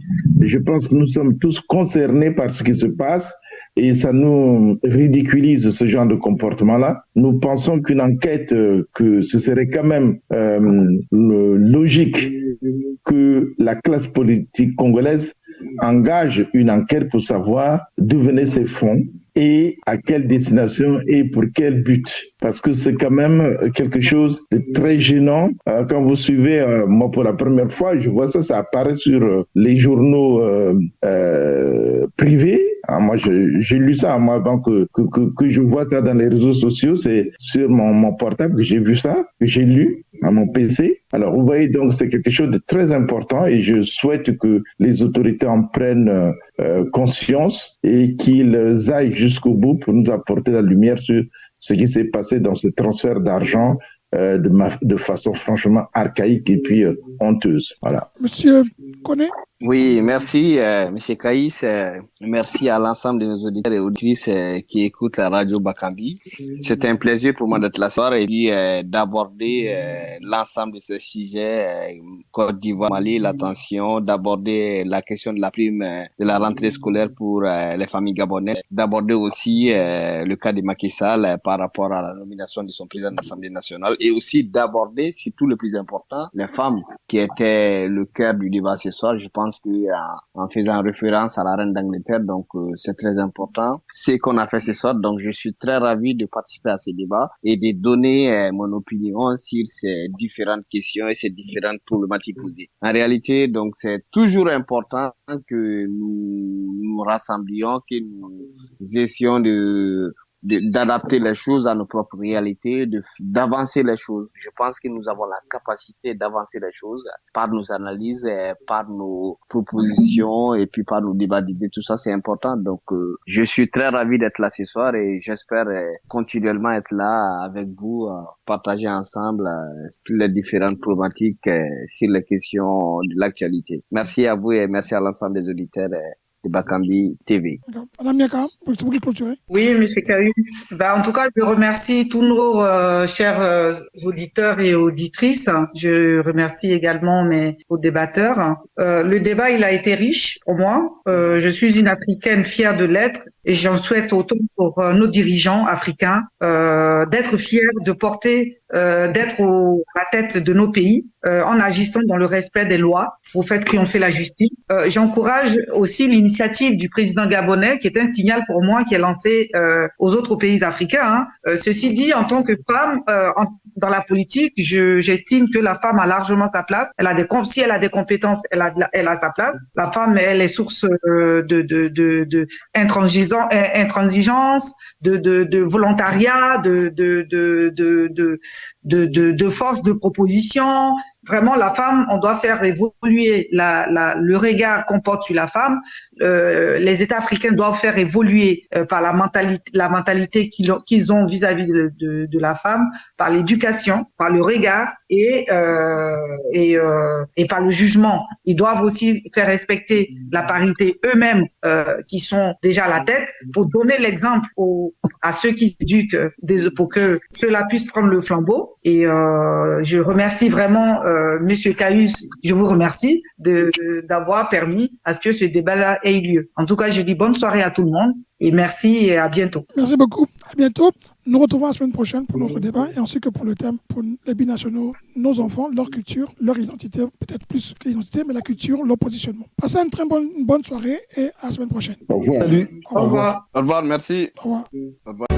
Speaker 5: Je pense que nous sommes tous concernés par ce qui se passe et ça nous ridiculise ce genre de comportement-là. Nous pensons qu'une enquête, que ce serait quand même logique que la classe politique congolaise engage une enquête pour savoir d'où venaient ces fonds et à quelle destination et pour quel but. Parce que c'est quand même quelque chose de très gênant. Quand vous suivez, moi pour la première fois, je vois ça apparaît sur les journaux privés. Moi, j'ai lu ça, moi, avant que je vois ça dans les réseaux sociaux. C'est sur mon portable que j'ai vu ça, que j'ai lu à mon PC. Alors, vous voyez, donc, c'est quelque chose de très important et je souhaite que les autorités en prennent conscience et qu'ils aillent jusqu'au bout pour nous apporter la lumière sur ce qui s'est passé dans ce transfert d'argent de façon franchement archaïque et puis honteuse. Voilà.
Speaker 2: Monsieur Koné.
Speaker 1: Oui, merci, Monsieur Kaïs. Merci à l'ensemble de nos auditeurs et auditrices qui écoutent la radio Bakambi. C'est un plaisir pour moi d'être là ce soir et puis d'aborder l'ensemble de ces sujets, Côte d'Ivoire, Mali, l'attention, d'aborder la question de la prime de la rentrée scolaire pour les familles gabonaises, d'aborder aussi le cas de Macky Sall par rapport à la nomination de son président de l'Assemblée nationale et aussi d'aborder, surtout le plus important, les femmes qui étaient le cœur du débat ce soir. Je pense que en faisant référence à la reine d'Angleterre, donc c'est très important. C'est qu'on a fait ce soir, donc je suis très ravi de participer à ce débat et de donner mon opinion sur ces différentes questions et ces différentes problématiques posées. En réalité, donc c'est toujours important que nous nous rassemblions, que nous essayons d'adapter les choses à nos propres réalités, d'avancer les choses. Je pense que nous avons la capacité d'avancer les choses par nos analyses, par nos propositions et puis par nos débats d'idées. Tout ça, c'est important. Donc, je suis très ravi d'être là ce soir et j'espère continuellement être là avec vous, partager ensemble les différentes problématiques, sur les questions de l'actualité. Merci à vous et merci à l'ensemble des auditeurs de Bakambi TV.
Speaker 2: Madame Niaka, vous pouvez clôturer.
Speaker 3: Oui, Monsieur Kaïs. En tout cas, je remercie tous nos chers auditeurs et auditrices. Je remercie également mes débatteurs. Le débat, il a été riche pour moi. Je suis une Africaine fière de l'être et j'en souhaite autant pour nos dirigeants africains d'être fiers, de porter, d'être à la tête de nos pays en agissant dans le respect des lois, au fait qu'ils ont fait la justice. J'encourage aussi l'initiative du président gabonais, qui est un signal pour moi qui est lancé aux autres pays africains. Ceci dit, en tant que femme dans la politique, j'estime que la femme a largement sa place. Si elle a des compétences, elle a sa place. La femme, elle est source de intransigeance, de volontariat, de force de proposition. Vraiment, la femme, on doit faire évoluer le regard qu'on porte sur la femme. Les États africains doivent faire évoluer par la mentalité qu'ils ont vis-à-vis de la femme, par l'éducation, par le regard et par le jugement. Ils doivent aussi faire respecter la parité eux-mêmes qui sont déjà à la tête pour donner l'exemple à ceux qui éduquent pour que ceux-là puissent prendre le flambeau. Et je remercie vraiment Monsieur Kaïs, je vous remercie d'avoir permis à ce que ce débat-là ait eu lieu. En tout cas, je dis bonne soirée à tout le monde et merci et à bientôt.
Speaker 2: Merci beaucoup. À bientôt. Nous retrouvons la semaine prochaine pour notre débat et ainsi que pour le thème pour les binationaux, nos enfants, leur culture, leur identité, peut-être plus que l'identité, mais la culture, leur positionnement. Passez une très bonne soirée et à la semaine prochaine.
Speaker 5: Au revoir.
Speaker 4: Salut.
Speaker 3: Au revoir.
Speaker 1: Au revoir, merci.
Speaker 2: Au revoir.
Speaker 1: Au revoir.